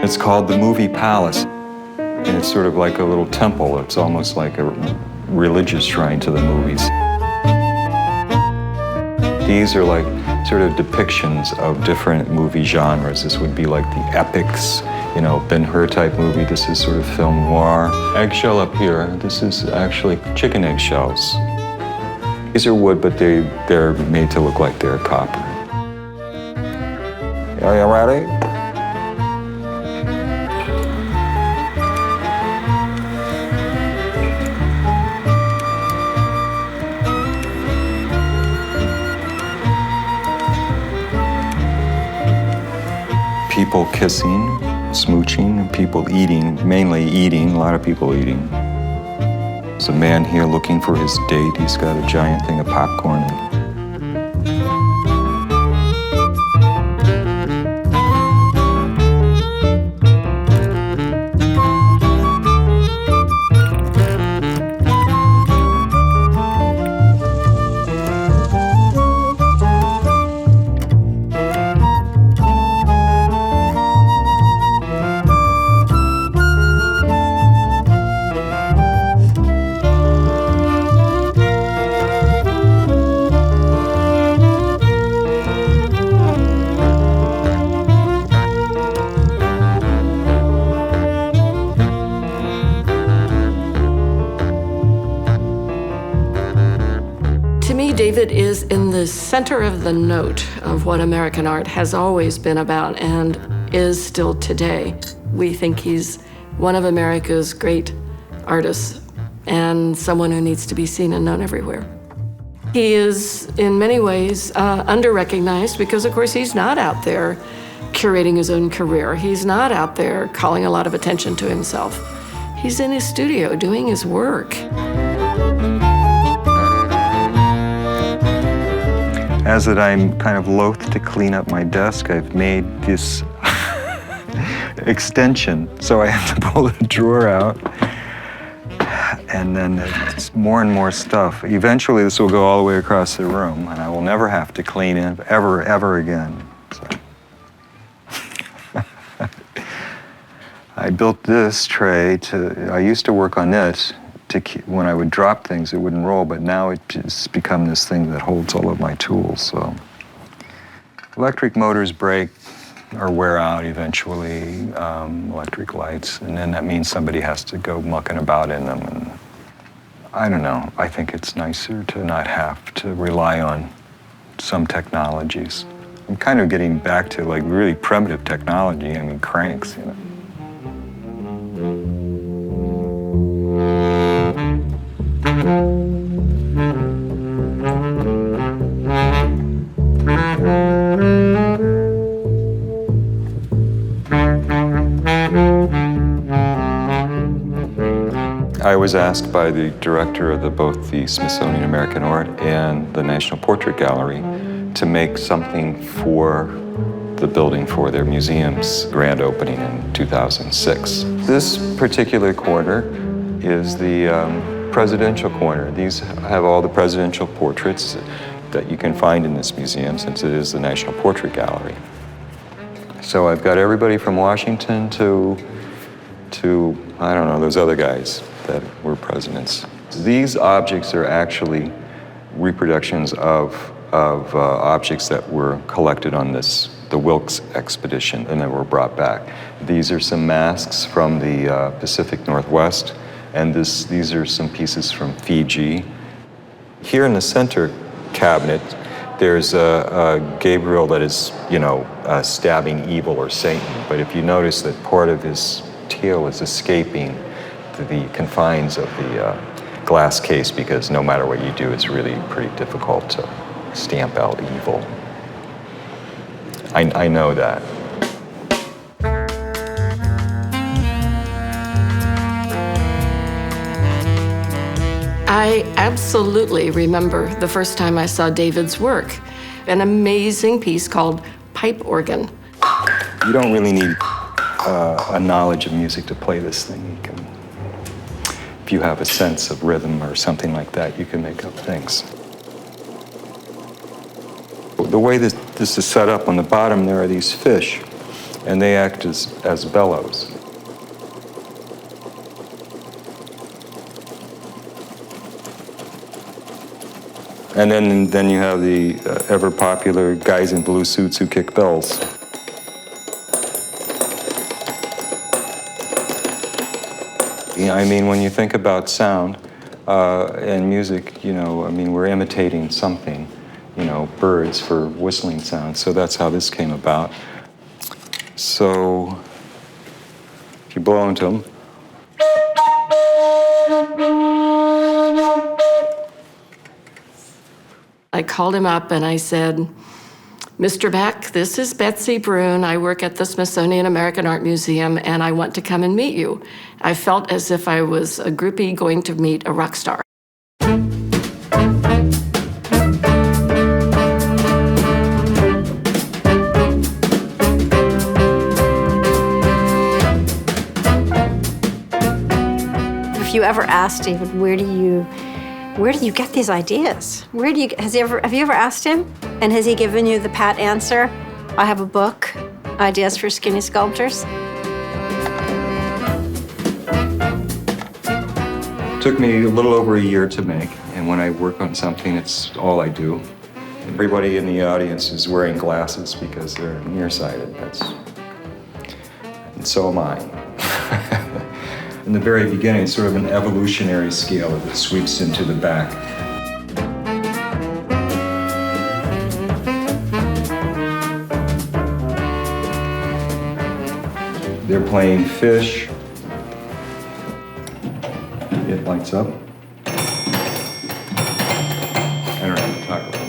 It's called the Movie Palace, and it's sort of like a little temple. It's almost like a religious shrine to the movies. These are like sort of depictions of different movie genres. This would be like the epics, you know, Ben-Hur type movie. This is sort of film noir. Eggshell up here, this is actually chicken eggshells. These are wood, but they're made to look like they're copper. Are you ready? People kissing, smooching, people eating, mainly eating, a lot of people eating. There's a man here looking for his date. He's got a giant thing of popcorn. David is in the center of the note of what American art has always been about and is still today. We think he's one of America's great artists and someone who needs to be seen and known everywhere. He is, in many ways, under-recognized because, of course, he's not out there curating his own career. He's not out there calling a lot of attention to himself. He's in his studio doing his work. As that I'm kind of loath to clean up my desk, I've made this extension. So I have to pull the drawer out, and then it's more and more stuff. Eventually, this will go all the way across the room, and I will never have to clean it ever again. So. I built this tray I used to work on it. When I would drop things, it wouldn't roll, but now it's become this thing that holds all of my tools. So, electric motors break or wear out eventually, electric lights, and then that means somebody has to go mucking about in them. And I don't know, I think it's nicer to not have to rely on some technologies. I'm kind of getting back to like really primitive technology, I mean cranks, you know. I was asked by the director of both the Smithsonian American Art and the National Portrait Gallery to make something for the building for their museum's grand opening in 2006. This particular corner is the presidential corner. These have all the presidential portraits that you can find in this museum since it is the National Portrait Gallery. So I've got everybody from Washington to I don't know, those other guys that were presidents. These objects are actually reproductions of objects that were collected on the Wilkes expedition and then were brought back. These are some masks from the Pacific Northwest, and these are some pieces from Fiji. Here in the center cabinet, there's a Gabriel that is, you know, stabbing evil or Satan. But if you notice that part of his tail is escaping the confines of the glass case, because no matter what you do, it's really pretty difficult to stamp out evil. I know that. I absolutely remember the first time I saw David's work, an amazing piece called Pipe Organ. You don't really need a knowledge of music to play this thing. You can, if you have a sense of rhythm or something like that, you can make up things. The way this is set up, on the bottom there are these fish, and they act as bellows. And then you have the ever popular guys in blue suits who kick bells. I mean, when you think about sound and music, you know, I mean, we're imitating something, you know, birds for whistling sounds. So that's how this came about. So if you blow into them, I called him up and I said, Mr. Beck, this is Betsy Brune. I work at the Smithsonian American Art Museum, and I want to come and meet you. I felt as if I was a groupie going to meet a rock star. If you ever asked David, where do you get these ideas? Have you ever asked him? And has he given you the pat answer? I have a book, Ideas for Skinny Sculptors. it took me a little over a year to make. And when I work on something, it's all I do. Everybody in the audience is wearing glasses because they're nearsighted. And so am I. In the very beginning, it's sort of an evolutionary scale that sweeps into the back. They're playing fish. It lights up. I don't have to talk about this.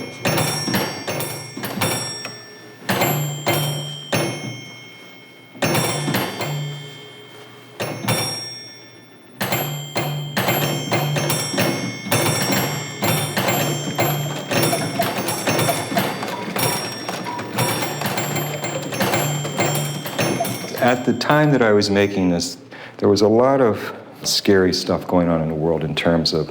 At the time that I was making this, there was a lot of scary stuff going on in the world in terms of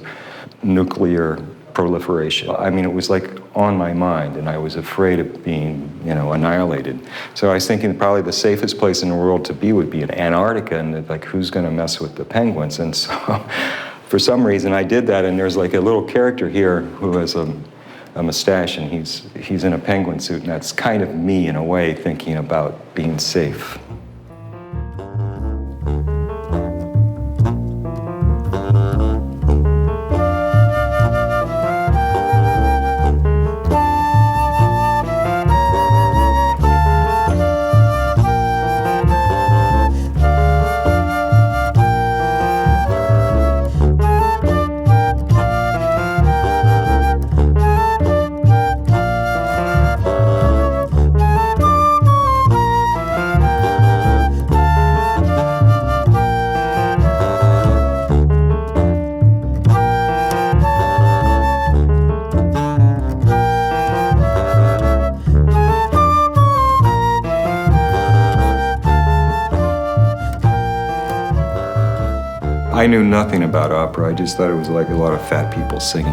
nuclear proliferation. I mean, it was like on my mind, and I was afraid of being, annihilated. So I was thinking probably the safest place in the world to be would be in Antarctica, and like, who's gonna mess with the penguins? And so, for some reason, I did that, and there's like a little character here who has a mustache, and he's in a penguin suit, and that's kind of me in a way, thinking about being safe. I knew nothing about opera. I just thought it was like a lot of fat people singing.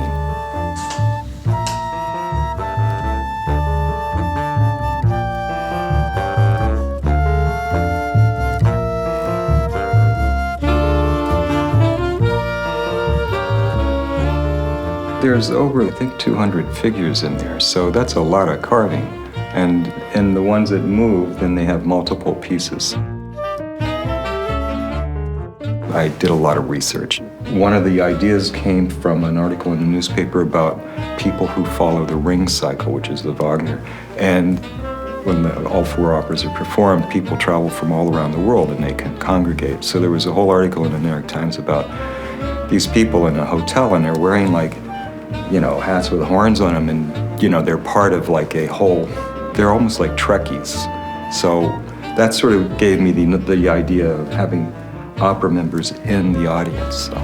There's over, I think, 200 figures in there, so that's a lot of carving. And the ones that move, then they have multiple pieces. I did a lot of research. One of the ideas came from an article in the newspaper about people who follow the ring cycle, which is the Wagner. And when all four operas are performed, people travel from all around the world and they can congregate. So there was a whole article in the New York Times about these people in a hotel, and they're wearing like, hats with horns on them, and they're part of like a whole, they're almost like Trekkies. So that sort of gave me the idea of having opera members in the audience. So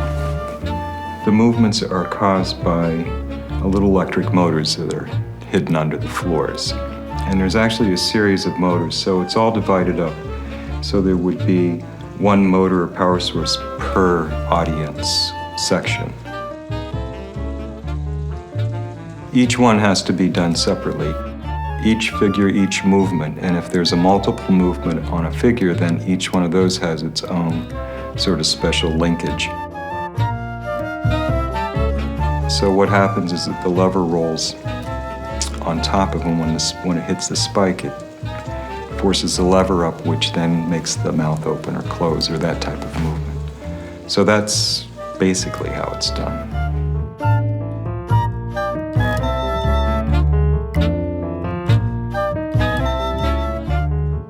the movements are caused by little electric motors that are hidden under the floors. And there's actually a series of motors, so it's all divided up. So there would be one motor or power source per audience section. Each one has to be done separately. each figure, each movement, and if there's a multiple movement on a figure, then each one of those has its own sort of special linkage. So what happens is that the lever rolls on top of him when it hits the spike, it forces the lever up, which then makes the mouth open or close, or that type of movement. So that's basically how it's done.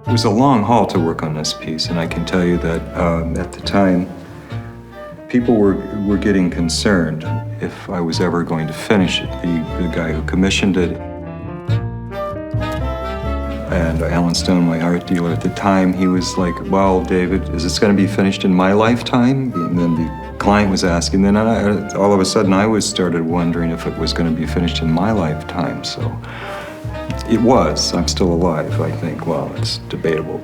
It was a long haul to work on this piece, and I can tell you that at the time, people were getting concerned if I was ever going to finish it. The guy who commissioned it, and Alan Stone, my art dealer at the time, he was like, well, David, is this going to be finished in my lifetime? And then the client was asking, then all of a sudden I started wondering if it was going to be finished in my lifetime. So it was. I'm still alive, I think. Well, it's debatable.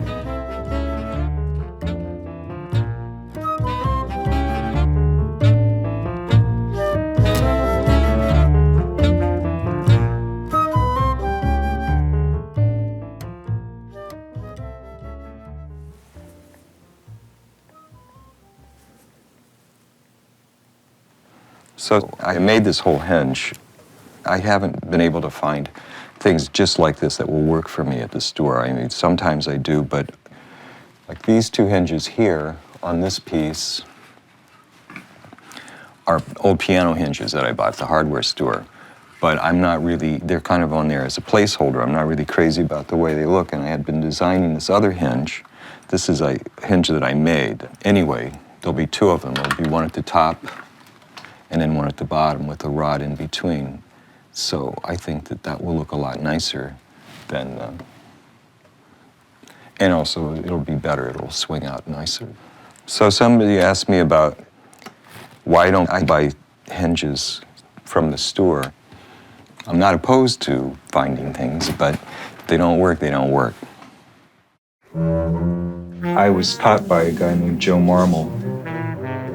So I made this whole hinge. I haven't been able to find things just like this that will work for me at the store. I mean, sometimes I do, but like these two hinges here on this piece are old piano hinges that I bought at the hardware store. But I'm not really, they're kind of on there as a placeholder. I'm not really crazy about the way they look, and I had been designing this other hinge. This is a hinge that I made. Anyway, there'll be two of them. There'll be one at the top and then one at the bottom with a rod in between. So I think that will look a lot nicer than, and also it'll be better, it'll swing out nicer. So somebody asked me about why don't I buy hinges from the store? I'm not opposed to finding things, but if they don't work, they don't work. I was taught by a guy named Joe Marmal.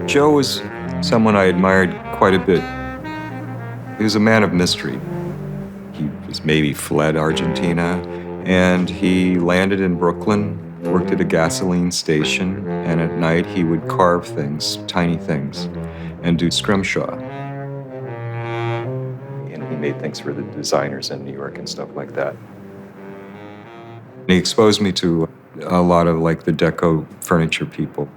Joe was someone I admired quite a bit. He was a man of mystery. He was maybe fled Argentina, and he landed in Brooklyn, worked at a gasoline station, and at night he would carve things, tiny things, and do scrimshaw. And he made things for the designers in New York and stuff like that. He exposed me to a lot of like the deco furniture people.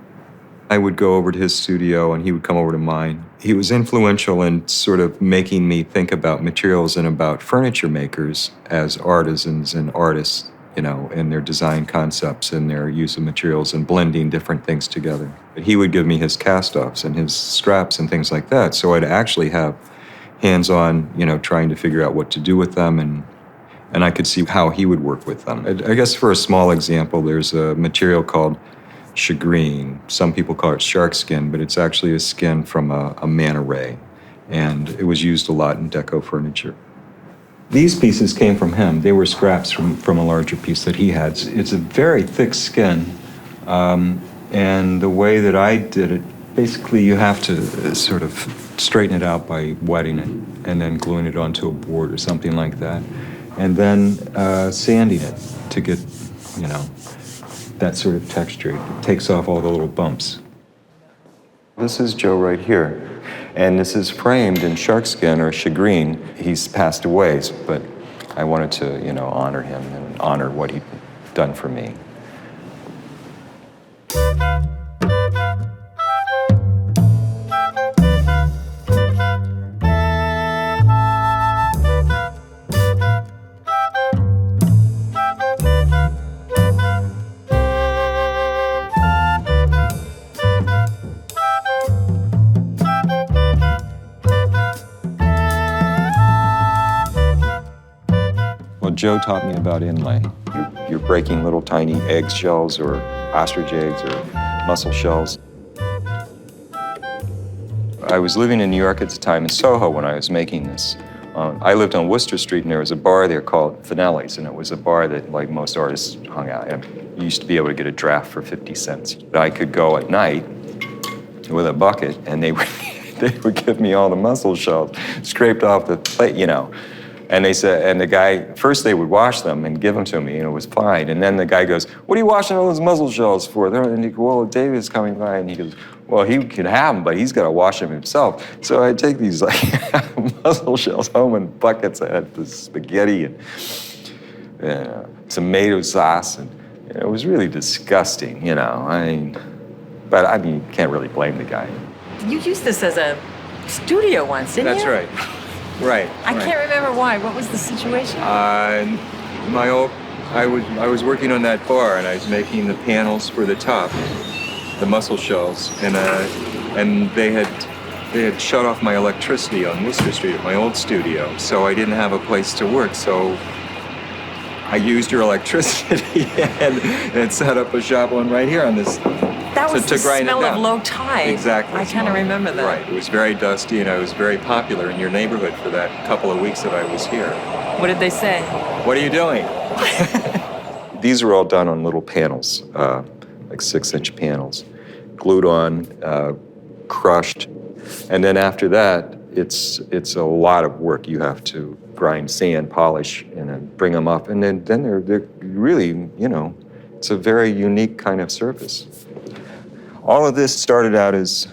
I would go over to his studio and he would come over to mine. He was influential in sort of making me think about materials and about furniture makers as artisans and artists, you know, in their design concepts and their use of materials and blending different things together. But he would give me his cast-offs and his scraps and things like that, so I'd actually have hands-on, you know, trying to figure out what to do with them, and I could see how he would work with them. I guess for a small example, there's a material called shagreen. Some people call it shark skin, but it's actually a skin from a manta ray, and it was used a lot in deco furniture. These pieces came from him. They were scraps from a larger piece that he had. It's a very thick skin, and the way that I did it, basically you have to sort of straighten it out by wetting it and then gluing it onto a board or something like that, and then sanding it to get, you know, that sort of texture. It takes off all the little bumps. This is Joe right here, and this is framed in sharkskin or shagreen. He's passed away, but I wanted to, you know, honor him and honor what he'd done for me. Joe taught me about inlay. You're breaking little tiny egg shells or ostrich eggs or mussel shells. I was living in New York at the time in SoHo when I was making this. I lived on Worcester Street, and there was a bar there called Finelli's, and it was a bar that, like, most artists hung out at. You used to be able to get a draft for 50 cents. I could go at night with a bucket, and they would give me all the mussel shells scraped off the plate, you know. And they said, and the guy, first they would wash them and give them to me, and it was fine. And then the guy goes, "What are you washing all those mussel shells for?" And he goes, "Well, David's coming by," and he goes, "Well, he can have them, but he's got to wash them himself." So I take these like mussel shells home in buckets. I had the spaghetti and tomato sauce, and it was really disgusting, you know. But you can't really blame the guy. You used this as a studio once, didn't you? That's right. Right. I can't remember why. What was the situation? I was working on that bar, and I was making the panels for the top, the mussel shells, and they had shut off my electricity on Worcester Street at my old studio, so I didn't have a place to work. So I used your electricity and set up a shop one right here on this. That was the smell of low tide. Exactly. I kind of remember that. Right. It was very dusty, and I was very popular in your neighborhood for that couple of weeks that I was here. What did they say? "What are you doing?" These are all done on little panels, like 6-inch panels, glued on, crushed. And then after that, it's a lot of work. You have to grind sand, polish, and then bring them up. And then they're really, you know, it's a very unique kind of surface. All of this started out as,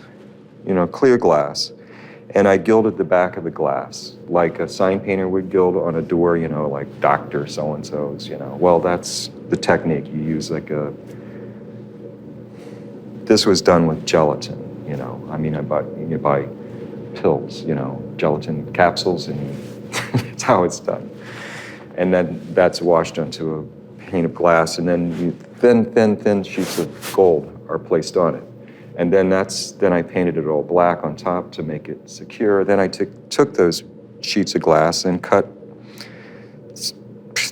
you know, clear glass, and I gilded the back of the glass like a sign painter would gild on a door, you know, like Dr. So-and-so's, you know. Well, that's the technique. You use this was done with gelatin, you know. You buy pills, you know, gelatin capsules, and that's how it's done. And then that's washed onto a pane of glass, and then thin sheets of gold are placed on it. And then I painted it all black on top to make it secure. Then I took those sheets of glass and cut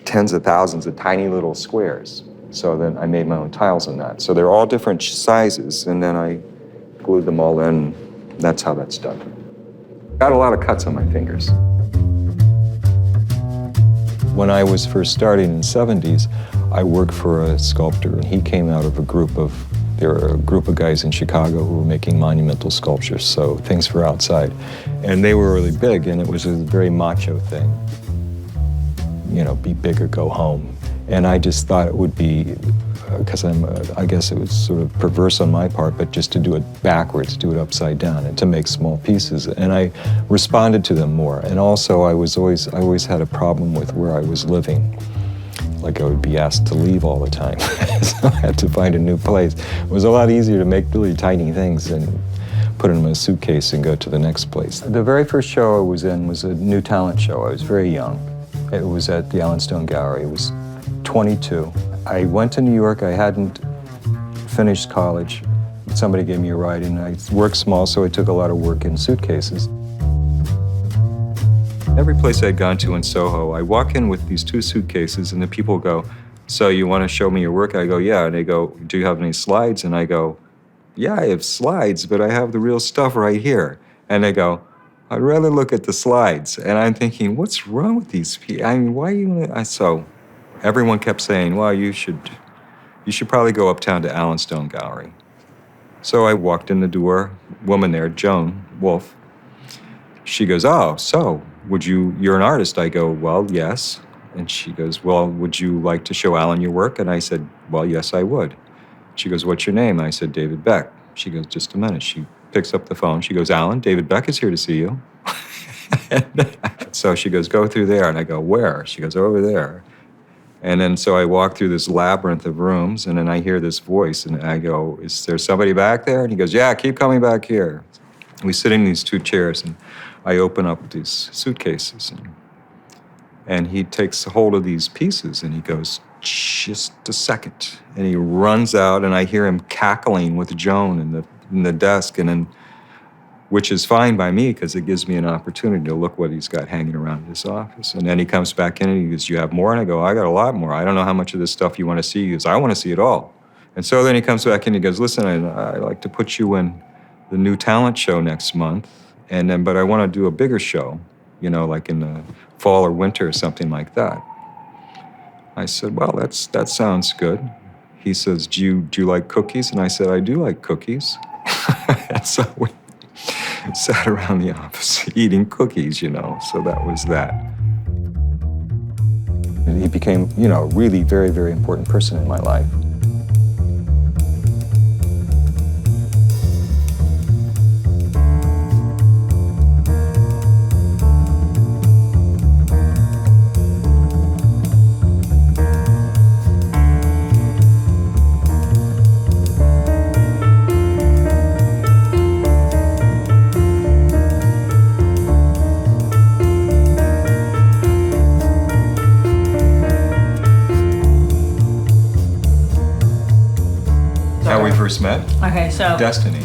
tens of thousands of tiny little squares. So then I made my own tiles on that. So they're all different sizes, and then I glued them all in. That's how that's done. Got a lot of cuts on my fingers. When I was first starting in the 70s, I worked for a sculptor, and he came out of there were a group of guys in Chicago who were making monumental sculptures, so things for outside. And they were really big, and it was a very macho thing. You know, be big or go home. And I just thought it would be, because I guess it was sort of perverse on my part, but just to do it backwards, do it upside down, and to make small pieces. And I responded to them more. And also, I always had a problem with where I was living. Like, I would be asked to leave all the time, so I had to find a new place. It was a lot easier to make really tiny things and put them in a suitcase and go to the next place. The very first show I was in was a new talent show. I was very young. It was at the Allenstone Gallery. It was 22. I went to New York. I hadn't finished college. Somebody gave me a ride, and I worked small, so I took a lot of work in suitcases. Every place I'd gone to in Soho, I walk in with these 2 suitcases, and the people go, "So you want to show me your work?" I go, "Yeah." And they go, "Do you have any slides?" And I go, "Yeah, I have slides, but I have the real stuff right here." And they go, "I'd rather look at the slides." And I'm thinking, what's wrong with these people? I mean, why you? So everyone kept saying, "Well, you should probably go uptown to Allenstone Gallery." So I walked in the door, woman there, Joan Wolfe. She goes, "Oh, so you're an artist?" I go, "Well, yes." And she goes, "Well, would you like to show Alan your work?" And I said, "Well, yes, I would." She goes, "What's your name?" I said, "David Beck." She goes, "Just a minute." She picks up the phone. She goes, "Alan, David Beck is here to see you." So she goes, "Go through there." And I go, "Where?" She goes, "Over there." And then so I walk through this labyrinth of rooms, and then I hear this voice, and I go, "Is there somebody back there?" And he goes, "Yeah, keep coming back here." We sit in these 2 chairs, and I open up these suitcases, and he takes hold of these pieces, and he goes, "Just a second." And he runs out, and I hear him cackling with Joan in the desk, and then, which is fine by me because it gives me an opportunity to look what he's got hanging around his office. And then he comes back in and he goes, "You have more?" And I go, "I got a lot more. I don't know how much of this stuff you want to see." He goes, "I want to see it all." And so then he comes back in and he goes, "Listen, I'd like to put you in the new talent show next month, but I want to do a bigger show, you know, like in the fall or winter or something like that." I said, "Well, that sounds good." He says, do you like cookies?" And I said, "I do like cookies." And so we sat around the office eating cookies, you know, so that was that. He became, you know, a really very, very important person in my life. How we first met? Okay, so Destiny.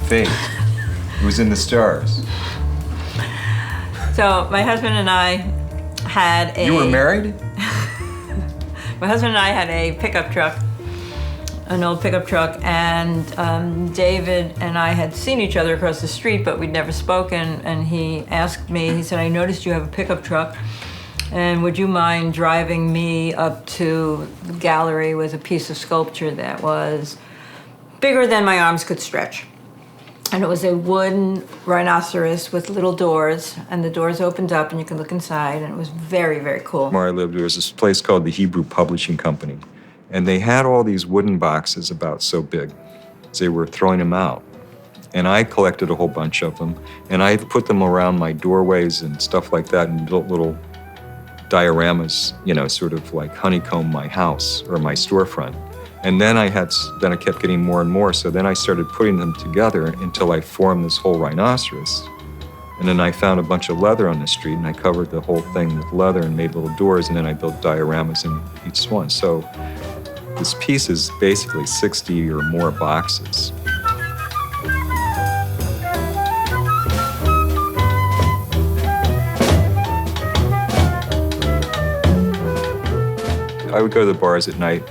Fate. It was in the stars. so my husband and I had a. You were married? My husband and I had a pickup truck, an old pickup truck, and David and I had seen each other across the street, but we'd never spoken. And he asked me, he said, "I noticed you have a pickup truck, and would you mind driving me up to the gallery with a piece of sculpture that was bigger than my arms could stretch?" And it was a wooden rhinoceros with little doors, and the doors opened up and you could look inside, and it was very, very cool. Where I lived, there was this place called the Hebrew Publishing Company, and they had all these wooden boxes about so big. They were throwing them out. And I collected a whole bunch of them, and I put them around my doorways and stuff like that, and built little dioramas, you know, sort of like honeycomb my house or my storefront. And then I kept getting more and more, so then I started putting them together until I formed this whole rhinoceros. And then I found a bunch of leather on the street, and I covered the whole thing with leather and made little doors, and then I built dioramas in each one. So this piece is basically 60 or more boxes. I would go to the bars at night.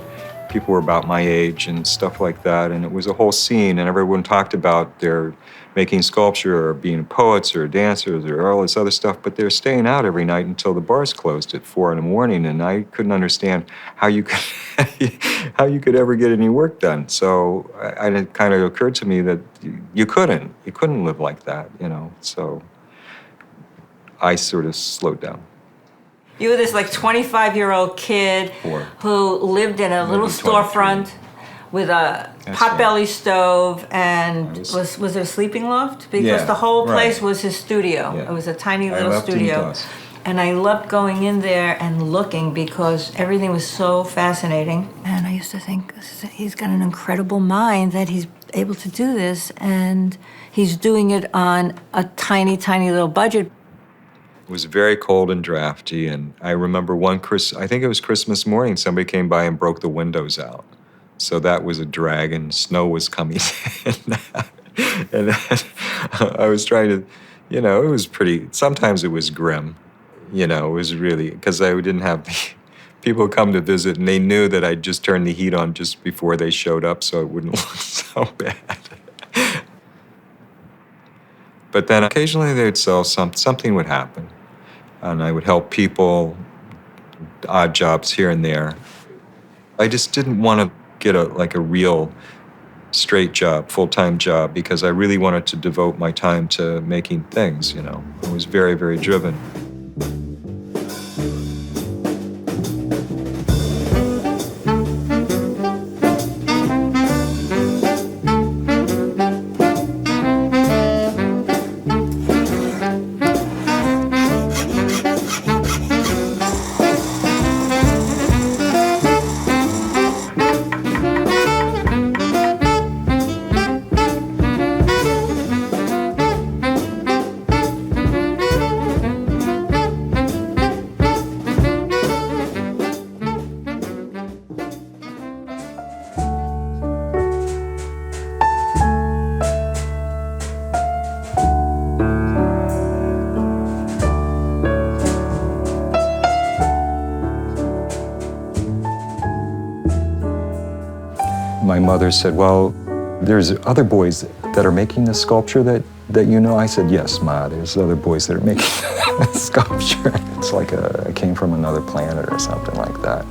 People were about my age and stuff like that, and it was a whole scene, and everyone talked about their making sculpture or being poets or dancers or all this other stuff, but they're staying out every night until the bars closed at 4 a.m, and I couldn't understand how you could ever get any work done. So it kind of occurred to me that you couldn't live like that, you know. So I sort of slowed down. You were this like 25-year-old kid who lived in a little storefront with a potbelly stove, and was it a sleeping loft? Because the whole place was his studio. Yeah. It was a tiny little studio. And I loved going in there and looking because everything was so fascinating. And I used to think, he's got an incredible mind that he's able to do this, and he's doing it on a tiny, tiny little budget. It was very cold and drafty, and I remember I think it was Christmas morning, somebody came by and broke the windows out. So that was a drag, and snow was coming in. And then I was trying to, you know, it was sometimes it was grim. You know, it was really, because I didn't have the people come to visit, and they knew that I'd just turned the heat on just before they showed up, so it wouldn't look so bad. But then occasionally they'd sell something would happen, and I would help people, odd jobs here and there. I just didn't want to get a real straight job, full-time job, because I really wanted to devote my time to making things, you know. I was very, very driven. My mother said, "Well, there's other boys that are making this sculpture that you know." I said, "Yes, Ma, there's other boys that are making this sculpture." It's like I came from another planet or something like that.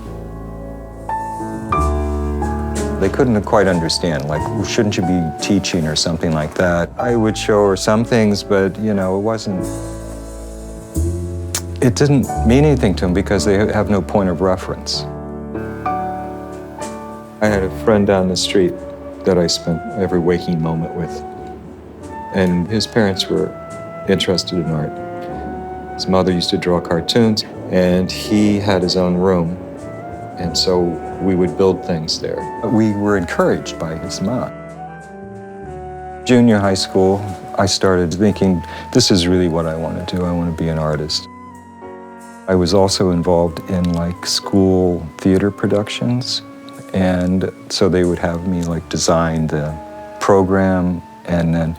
They couldn't quite understand, like, shouldn't you be teaching or something like that? I would show her some things, but, you know, it didn't mean anything to them because they have no point of reference. I had a friend down the street that I spent every waking moment with, and his parents were interested in art. His mother used to draw cartoons, and he had his own room, and so we would build things there. We were encouraged by his mom. Junior high school, I started thinking, this is really what I want to do. I want to be an artist. I was also involved in like school theater productions, and so they would have me like design the program and then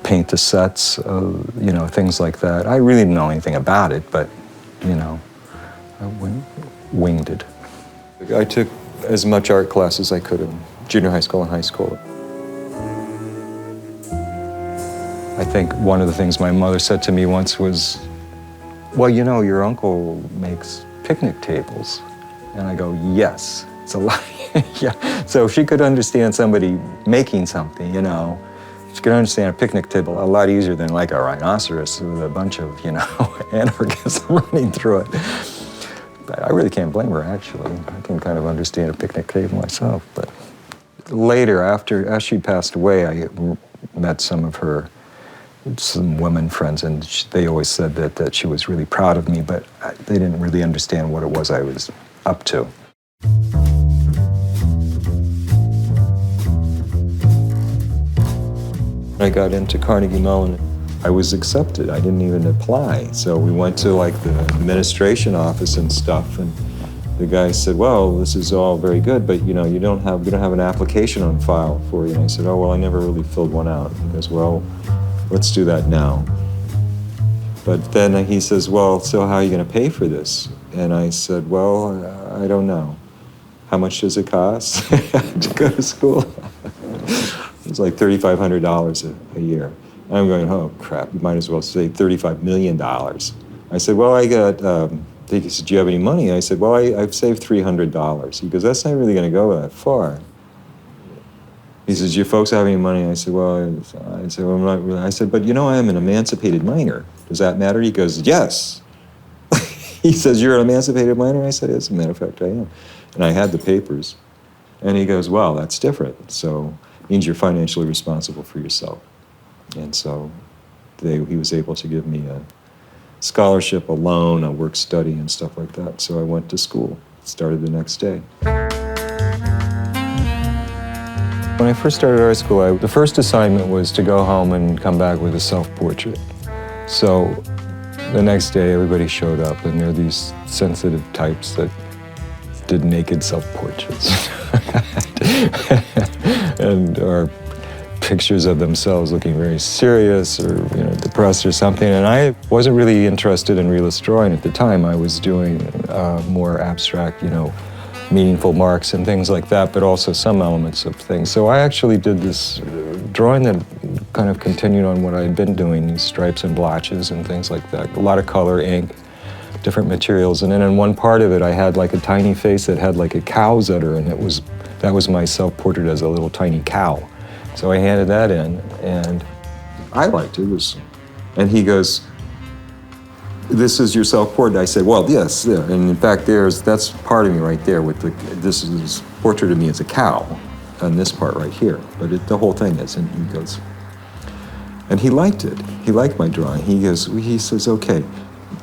paint the sets, you know, things like that. I really didn't know anything about it, but, you know, I winged it. I took as much art class as I could in junior high school and high school. I think one of the things my mother said to me once was, well, you know, your uncle makes picnic tables. And I go, yes, it's a lot. Yeah. So she could understand somebody making something, you know. She could understand a picnic table a lot easier than like a rhinoceros with a bunch of, you know, anarchists running through it. But I really can't blame her, actually. I can kind of understand a picnic table myself. But later, as she passed away, I met some women friends, and they always said that she was really proud of me, but they didn't really understand what it was I was up to. I got into Carnegie Mellon. I was accepted. I didn't even apply. So we went to like the administration office and stuff, and the guy said, well, this is all very good, but you know, we don't have an application on file for you. And I said, oh, well, I never really filled one out. He goes, well, let's do that now. But then he says, well, so how are you going to pay for this? And I said, well, I don't know. How much does it cost to go to school? It was like $3,500 a year. I'm going, oh, crap, you might as well say $35 million. I said, well, I got, he said, do you have any money? I said, well, I've saved $300. He goes, that's not really going to go that far. He says, do your folks have any money? I said, well, I'm not really. I said, but you know, I am an emancipated minor. Does that matter? He goes, yes. He says, you're an emancipated minor? I said, as a matter of fact, I am. And I had the papers. And he goes, well, that's different. So it means you're financially responsible for yourself. And so he was able to give me a scholarship, a loan, a work study, and stuff like that. So I went to school, started the next day. When I first started art school, the first assignment was to go home and come back with a self-portrait. So the next day, everybody showed up, and there are these sensitive types that did naked self-portraits. Or pictures of themselves looking very serious or, you know, depressed or something. And I wasn't really interested in realist drawing at the time. I was doing more abstract, you know, meaningful marks and things like that, but also some elements of things. So I actually did this drawing that kind of continued on what I had been doing, these stripes and blotches and things like that. A lot of color, ink, different materials. And then in one part of it, I had like a tiny face that had like a cow's udder, and that was my self-portrait as a little tiny cow. So I handed that in, and I liked it. And he goes, this is your self-portrait. I said, well, yes, yeah. And in fact, that's part of me right there with this is this portrait of me as a cow on this part right here. But the whole thing is, and he goes, and he liked it. He liked my drawing. He says, okay,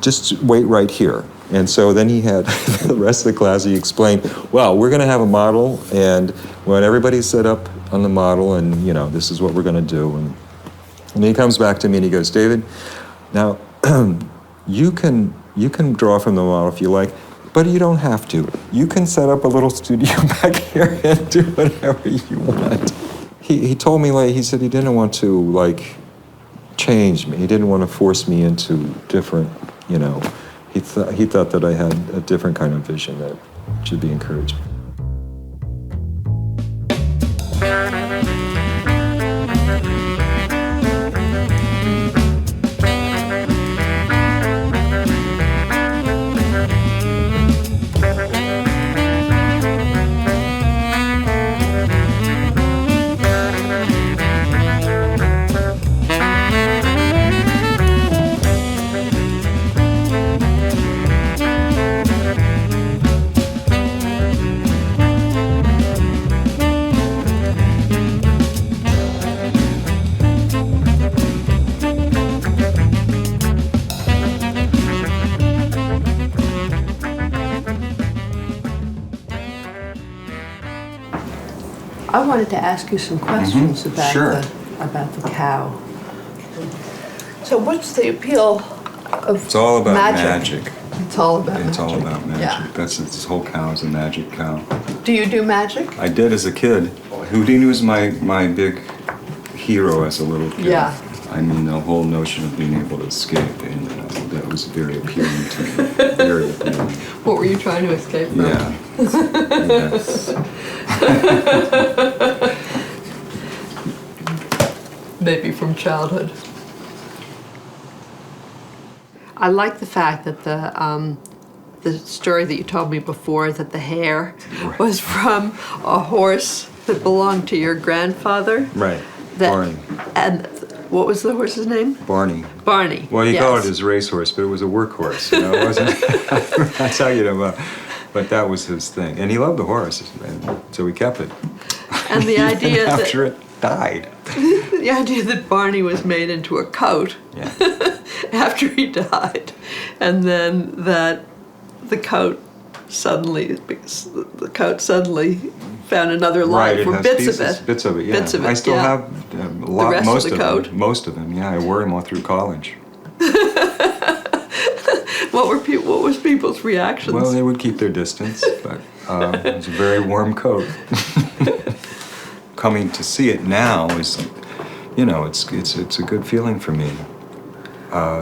just wait right here. And so then he had the rest of the class, he explained, well, we're gonna have a model, and when everybody's set up on the model, and you know, this is what we're gonna do. And he comes back to me and he goes, David, now, you can draw from the model if you like, but you don't have to. You can set up a little studio back here and do whatever you want. He told me, like, he said he didn't want to, like, change me. He didn't want to force me into different, you know, he thought that I had a different kind of vision that should be encouraged. I wanted to ask you some questions about, Sure. About the cow. So what's the appeal of It's all about magic? magic. It's all about It's magic. all about magic. Yeah. This whole cow is a magic cow. Do you do magic? I did as a kid. Houdini was my big hero as a little kid. Yeah. I mean, the whole notion of being able to escape, and that was very appealing to me. Very appealing. What were you trying to escape from? Yeah. Yes. Maybe from childhood. I like the fact that the story that you told me before, that the hair was from a horse that belonged to your grandfather. Right. That, Barney. And what was the horse's name? Barney. Barney. Well, you yes. call it his racehorse, but it was a workhorse. You know, it wasn't. That's how you know. But that was his thing, and he loved the horse, and so he kept it. And the idea that after it died. the idea that Barney was made into a coat Yeah. after he died, and then that the coat suddenly found another Right, life, it or has bits pieces, of it. bits of it. Yeah, Bits of it, I still yeah. have a lot, rest most of the them. coat? Most of them. Yeah, I wore them all through college. What was people's reactions? Well, they would keep their distance, but it was a very warm coat. Coming to see it now is, you know, it's a good feeling for me.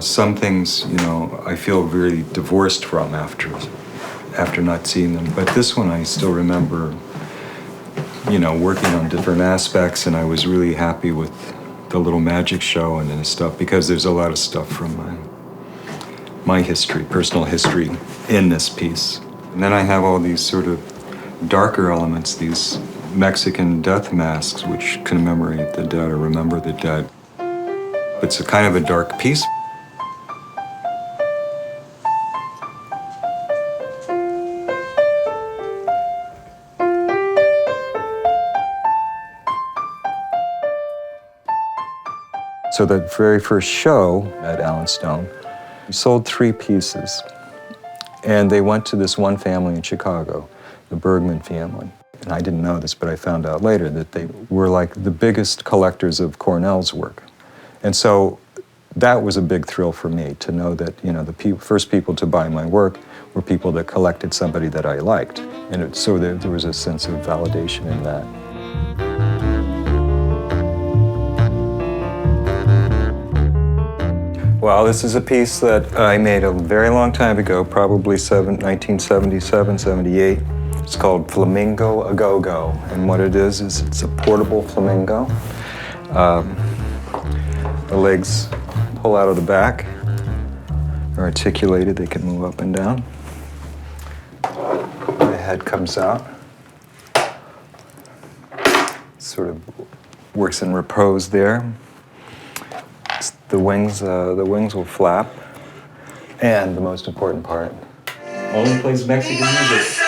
Some things, you know, I feel very divorced from after not seeing them. But this one, I still remember, you know, working on different aspects, and I was really happy with the little magic show and stuff, because there's a lot of stuff from my history, personal history, in this piece. And then I have all these sort of darker elements, these Mexican death masks, which commemorate the dead or remember the dead. It's a kind of a dark piece. So the very first show at Allen Stone, we sold 3 pieces. And they went to this one family in Chicago, the Bergman family. And I didn't know this, but I found out later that they were like the biggest collectors of Cornell's work. And so that was a big thrill for me, to know that, you know, the first people to buy my work were people that collected somebody that I liked. And so there was a sense of validation in that. Well, this is a piece that I made a very long time ago, probably 1977, 78. It's called Flamingo A-Go-Go. And what it is it's a portable flamingo. The legs pull out of the back, are articulated, they can move up and down. The head comes out. Sort of works in repose there. The wings will flap, and the most important part, only plays Mexican music.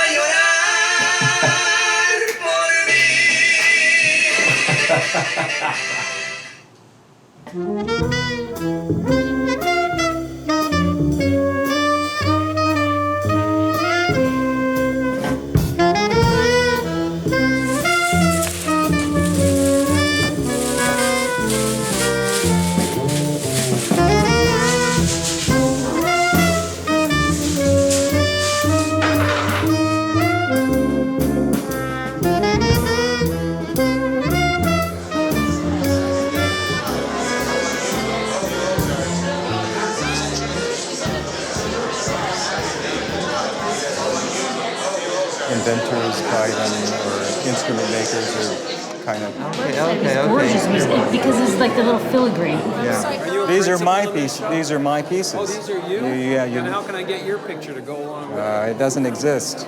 Inventors buy them, or instrument makers are kind of. It's gorgeous because it's like the little filigree. Yeah. These are my pieces. These are my pieces. Oh, these are you? Yeah. And how can I get your picture to go along with it? It doesn't exist.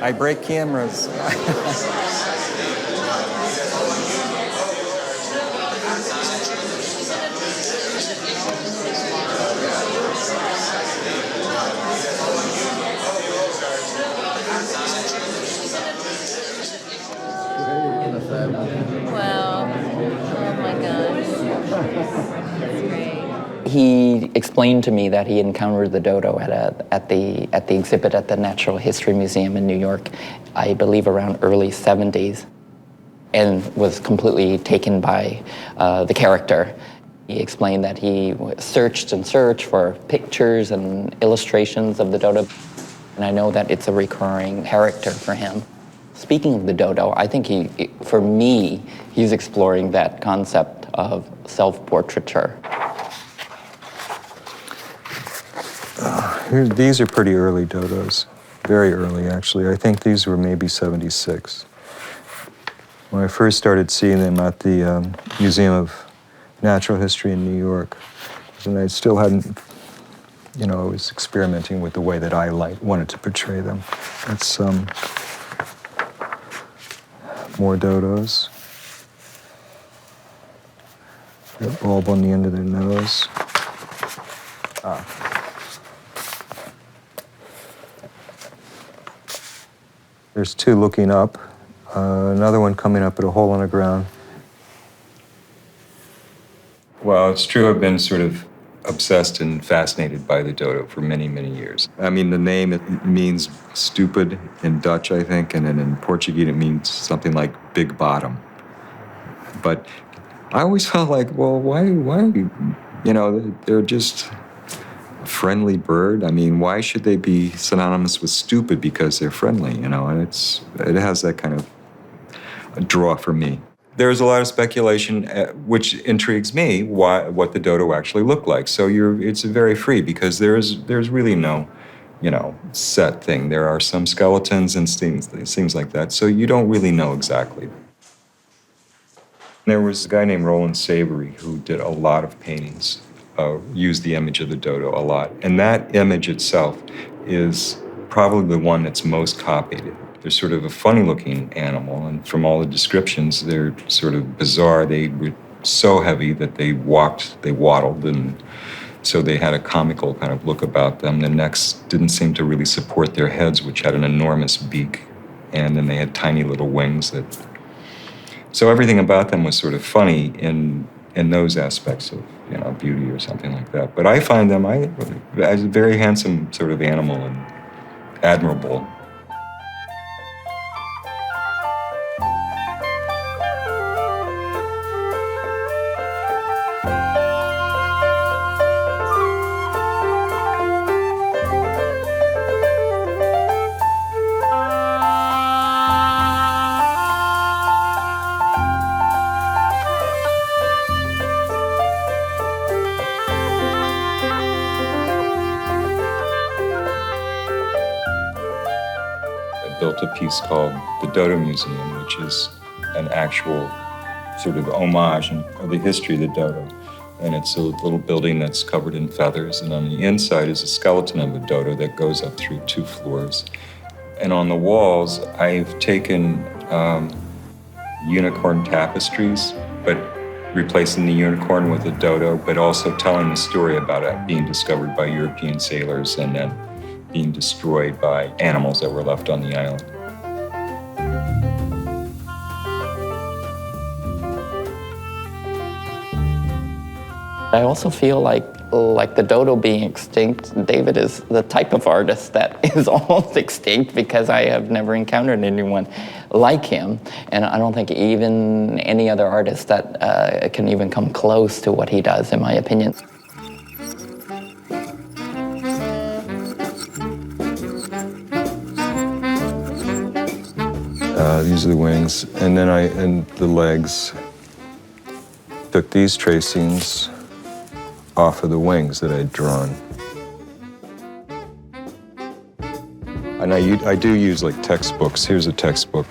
I break cameras. Wow. Oh my gosh. That's great. He explained to me that he encountered the dodo at the exhibit at the Natural History Museum in New York, I believe around early 70s. and was completely taken by the character. He explained that he searched and searched for pictures and illustrations of the dodo, and I know that it's a recurring character for him. Speaking of the dodo, I think for me, he's exploring that concept of self-portraiture. These are pretty early dodos, very early actually. I think these were maybe 76. When I first started seeing them at the Museum of Natural History in New York, and I still hadn't, I was experimenting with the way that I wanted to portray them. That's more dodos. Got a bulb on the end of their nose. There's two looking up, another one coming up at a hole in the ground. Well, it's true I've been sort of obsessed and fascinated by the dodo for many, many years. I mean, the name, it means stupid in Dutch, I think, and then in Portuguese it means something like big bottom. But I always felt like, well, why, they're just a friendly bird. I mean, why should they be synonymous with stupid because they're friendly, and it has that kind of a draw for me. There's a lot of speculation, which intrigues me, what the dodo actually looked like. So it's very free because there's really no, set thing. There are some skeletons and things like that. So you don't really know exactly. There was a guy named Roland Savory who did a lot of paintings, used the image of the dodo a lot. And that image itself is probably the one that's most copied. They're sort of a funny-looking animal, and from all the descriptions, they're sort of bizarre. They were so heavy that they waddled, and so they had a comical kind of look about them. Their necks didn't seem to really support their heads, which had an enormous beak, and then they had tiny little wings So everything about them was sort of funny in those aspects of, beauty or something like that. But I find them as a very handsome sort of animal and admirable. A piece called the Dodo Museum, which is an actual sort of homage of the history of the dodo. And it's a little building that's covered in feathers, and on the inside is a skeleton of a dodo that goes up through 2 floors. And on the walls, I've taken unicorn tapestries, but replacing the unicorn with a dodo, but also telling the story about it being discovered by European sailors and then being destroyed by animals that were left on the island. I also feel like the dodo being extinct, David is the type of artist that is almost extinct because I have never encountered anyone like him. And I don't think even any other artist that can even come close to what he does, in my opinion. These are the wings, and then and the legs. Took these tracings off of the wings that I'd drawn. And I do use like textbooks. Here's a textbook.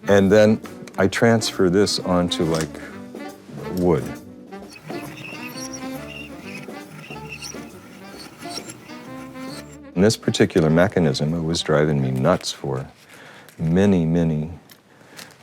And then I transfer this onto like wood. And this particular mechanism, it was driving me nuts for many, many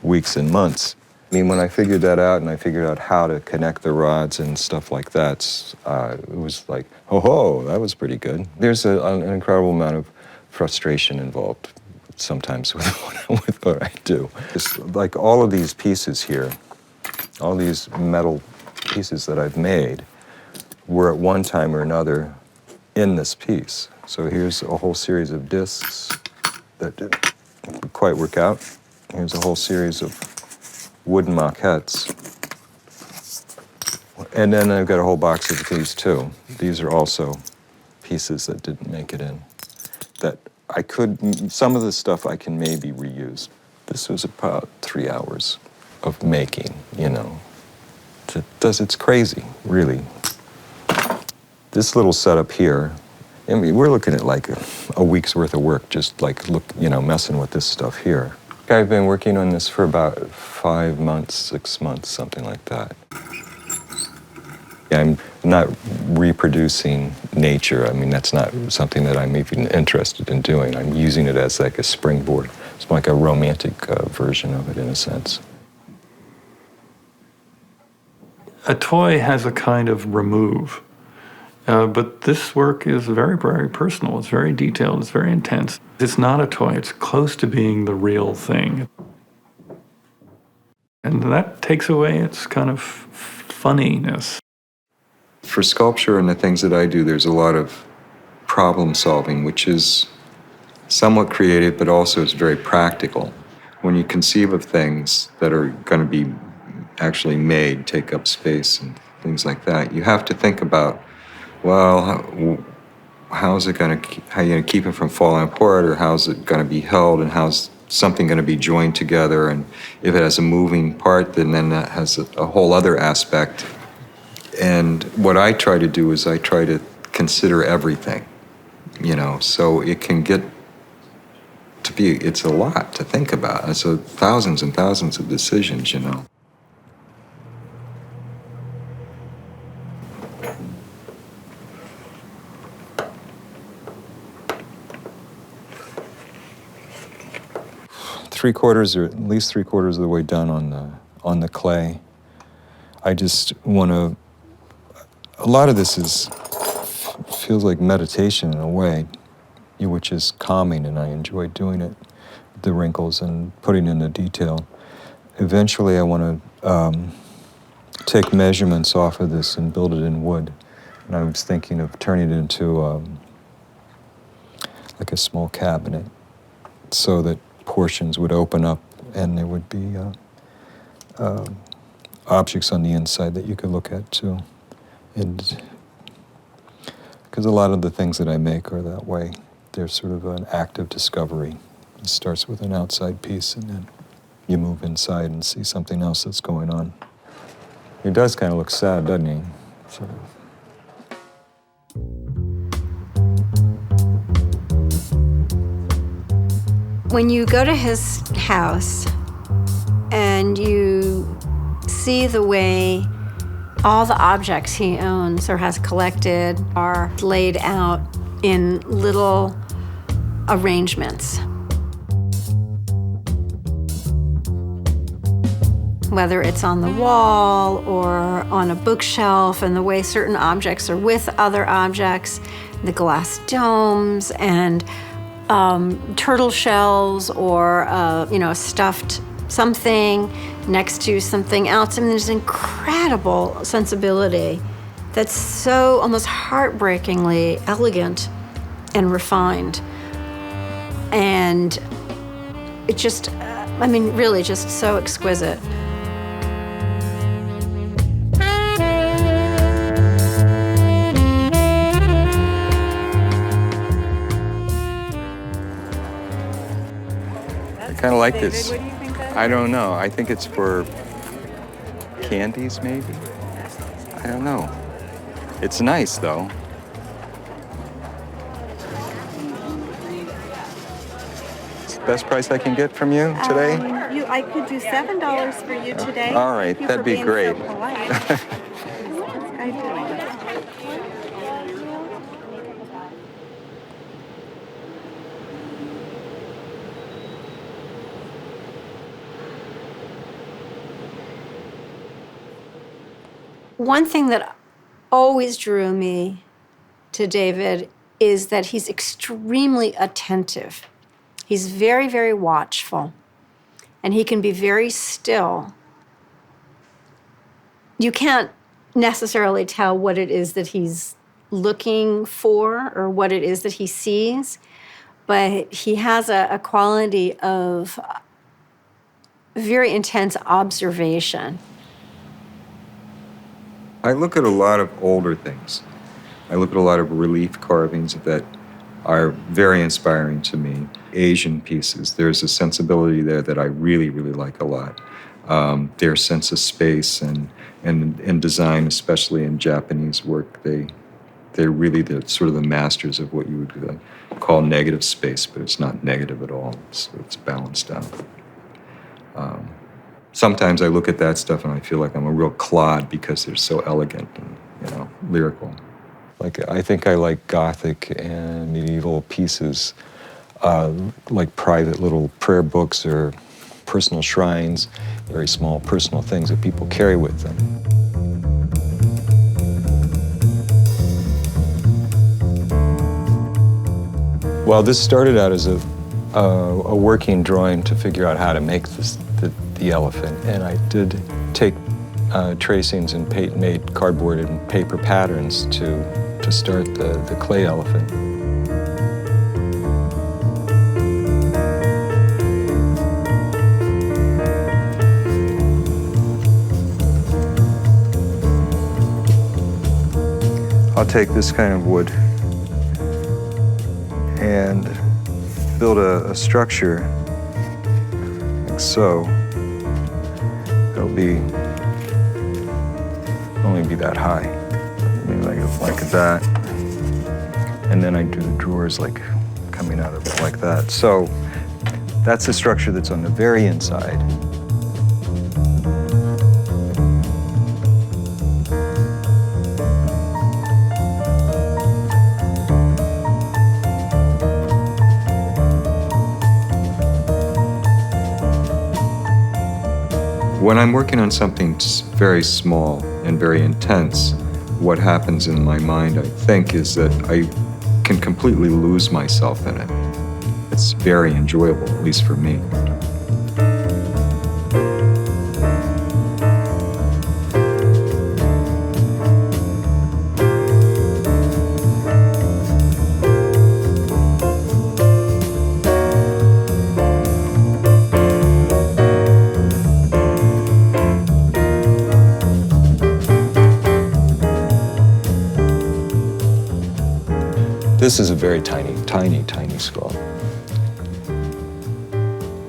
weeks and months. I mean, when I figured that out and I figured out how to connect the rods and stuff like that, it was like, oh, that was pretty good. There's an incredible amount of frustration involved sometimes with what I do. It's like all of these pieces here, all these metal pieces that I've made were at one time or another in this piece. So here's a whole series of discs that didn't quite work out. Here's a whole series of wooden maquettes. And then I've got a whole box of these too. These are also pieces that didn't make it in. That I could, some of the stuff I can maybe reuse. This was about 3 hours of making, you know. It's crazy, really. This little setup here, I mean, we're looking at like a week's worth of work, just like messing with this stuff here. I've been working on this for about 5 months, 6 months, something like that. I'm not reproducing nature. I mean, that's not something that I'm even interested in doing. I'm using it as like a springboard. It's like a romantic version of it, in a sense. A toy has a kind of remove, but this work is very, very personal. It's very detailed. It's very intense. It's not a toy. It's close to being the real thing. And that takes away its kind of funniness. For sculpture and the things that I do, there's a lot of problem solving, which is somewhat creative, but also it's very practical. When you conceive of things that are going to be actually made, take up space and things like that, you have to think about, well, how's it going to, how are you going to keep it from falling apart, or how's it going to be held, and how's something going to be joined together, and if it has a moving part, then that has a whole other aspect. And what I try to do is I try to consider everything, you know, so it can get to be, it's a lot to think about. It's thousands and thousands of decisions, you know. Three-quarters, or at least three-quarters of the way done on the clay. I just want to. A lot of this feels like meditation in a way, which is calming, and I enjoy doing it. The wrinkles and putting in the detail. Eventually, I want to take measurements off of this and build it in wood. And I was thinking of turning it into like a small cabinet, so that portions would open up and there would be objects on the inside that you could look at too. And because a lot of the things that I make are that way. They're sort of an act of discovery. It starts with an outside piece and then you move inside and see something else that's going on. He does kind of look sad, doesn't he? Sort of. When you go to his house and you see the way all the objects he owns or has collected are laid out in little arrangements, whether it's on the wall or on a bookshelf, and the way certain objects are with other objects, the glass domes and turtle shells, or a stuffed something next to something else. I mean, there's incredible sensibility that's so almost heartbreakingly elegant and refined. And it just, really just so exquisite. I kind of like this. What do you think that is? I don't know. I think it's for candies, maybe? I don't know. It's nice, though. It's the best price I can get from you today? I could do $7 for you today. All right, that'd be great. So polite. What's this guy doing? One thing that always drew me to David is that he's extremely attentive. He's very, very watchful, and he can be very still. You can't necessarily tell what it is that he's looking for or what it is that he sees, but he has a quality of very intense observation. I look at a lot of older things. I look at a lot of relief carvings that are very inspiring to me. Asian pieces, there's a sensibility there that I really, really like a lot. Their sense of space and design, especially in Japanese work, they're really sort of the masters of what you would call negative space, but it's not negative at all. It's balanced out. Sometimes I look at that stuff and I feel like I'm a real clod because they're so elegant and, lyrical. I think I like Gothic and medieval pieces, like private little prayer books or personal shrines, very small personal things that people carry with them. Well, this started out as a working drawing to figure out how to make the elephant, and I did take tracings and made cardboard and paper patterns to start the clay elephant. I'll take this kind of wood and build a structure like so. It'll only be that high, maybe like that. And then I do the drawers coming out of it like that. So that's the structure that's on the very inside. When I'm working on something very small and very intense, what happens in my mind, I think, is that I can completely lose myself in it. It's very enjoyable, at least for me. This is a very tiny, tiny, tiny skull.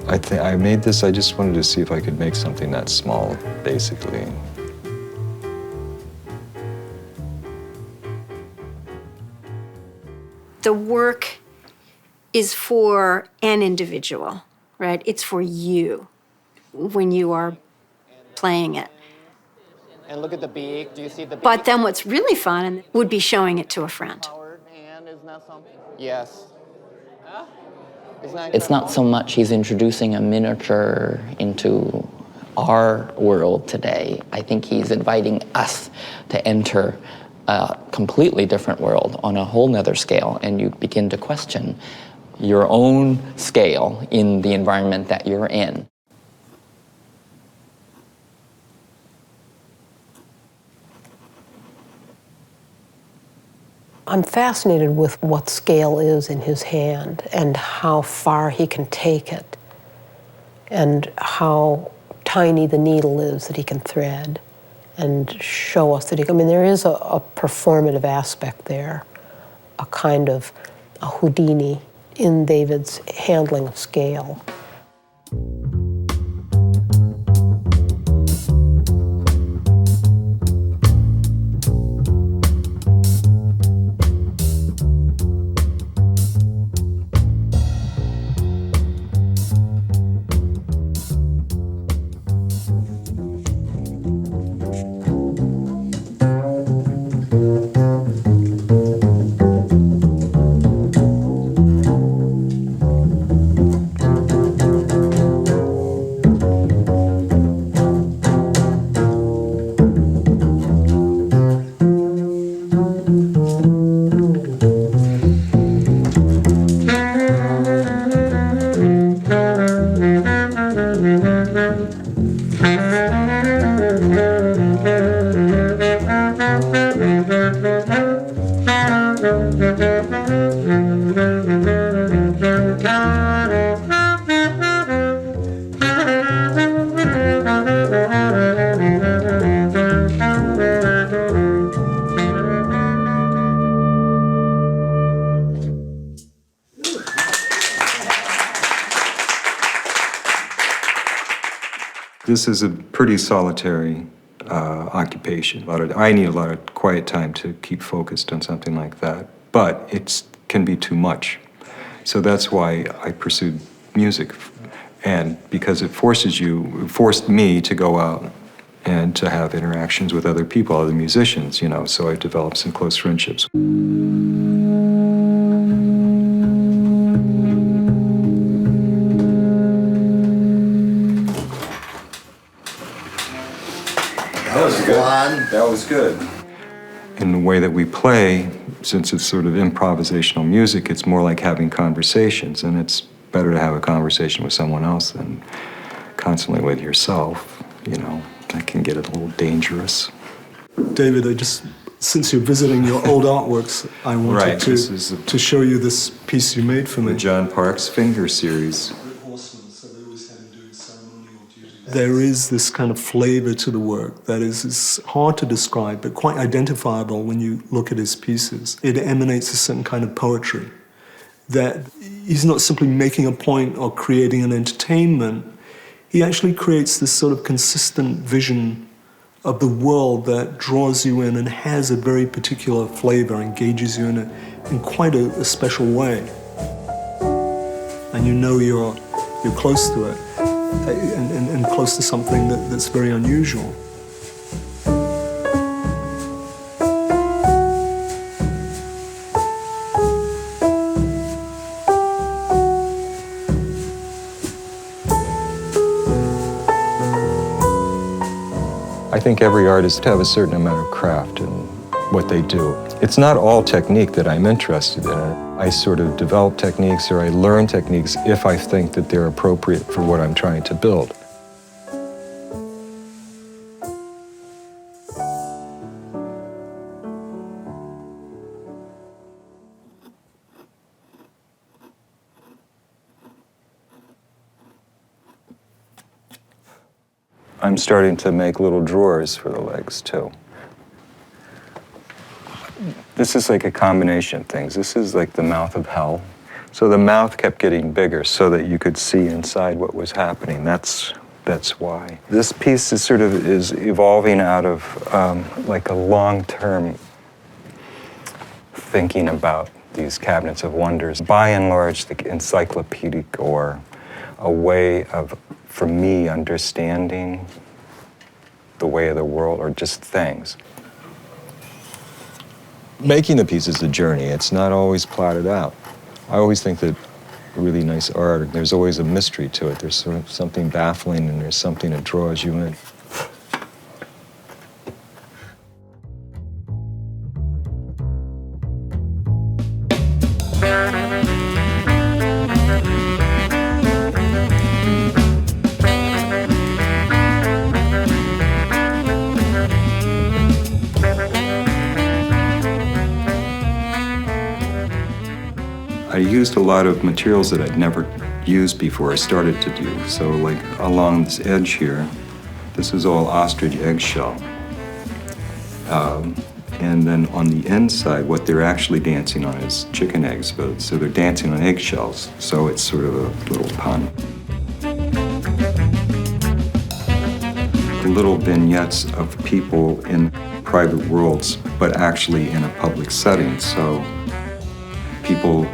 I made this, I just wanted to see if I could make something that small, basically. The work is for an individual, right? It's for you when you are playing it. And look at the beak. Do you see the beak? But then what's really fun would be showing it to a friend. Yes. It's not so much he's introducing a miniature into our world today. I think he's inviting us to enter a completely different world on a whole nother scale, and you begin to question your own scale in the environment that you're in. I'm fascinated with what scale is in his hand and how far he can take it and how tiny the needle is that he can thread and show us that there is a performative aspect there, a kind of a Houdini in David's handling of scale. This is a pretty solitary occupation. I need a lot of quiet time to keep focused on something like that, but it can be too much. So that's why I pursued music, and because it forced me to go out and to have interactions with other people, other musicians, so I developed some close friendships. That was good. That was good. In the way that we play, since it's sort of improvisational music, it's more like having conversations, and it's better to have a conversation with someone else than constantly with yourself. That can get a little dangerous. David, since you're visiting your old artworks, I wanted to show you this piece you made for me. The John Parks Finger Series. There is this kind of flavor to the work that is hard to describe, but quite identifiable when you look at his pieces. It emanates a certain kind of poetry, that he's not simply making a point or creating an entertainment. He actually creates this sort of consistent vision of the world that draws you in and has a very particular flavor, engages you in quite a special way. And you're close to it, and close to something that's very unusual. I think every artist have a certain amount of craft in what they do. It's not all technique that I'm interested in. I sort of develop techniques, or I learn techniques if I think that they're appropriate for what I'm trying to build. I'm starting to make little drawers for the legs, too. This is like a combination of things. This is like the mouth of hell. So the mouth kept getting bigger so that you could see inside what was happening. That's why. This piece is is evolving out of like a long-term thinking about these cabinets of wonders. By and large, the encyclopedic, or a way of, for me, understanding the way of the world, or just things. Making a piece is a journey. It's not always plotted out. I always think that really nice art, there's always a mystery to it. There's sort of something baffling, and there's something that draws you in. I used a lot of materials that I'd never used before I started to do. So like along this edge here, this is all ostrich eggshell. And then on the inside, what they're actually dancing on is chicken eggs, so they're dancing on eggshells. So it's sort of a little pun. Little vignettes of people in private worlds, but actually in a public setting. So people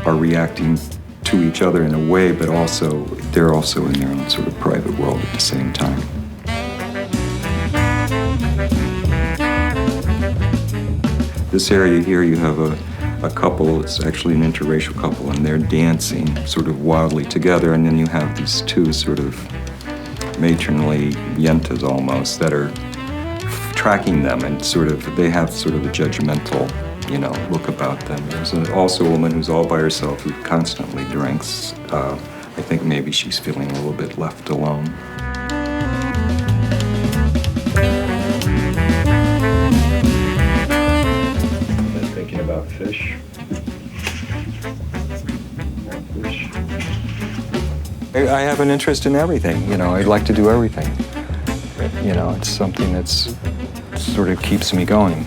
are reacting to each other in a way, but also they're also in their own sort of private world at the same time. This area here, you have a couple, it's actually an interracial couple, and they're dancing sort of wildly together, and then you have these two sort of matronly yentas almost that are tracking them, and they have sort of a judgmental look about them. There's also a woman who's all by herself who constantly drinks. I think maybe she's feeling a little bit left alone. I'm thinking about fish. Fish. I have an interest in everything. I'd like to do everything. It's something that's sort of keeps me going.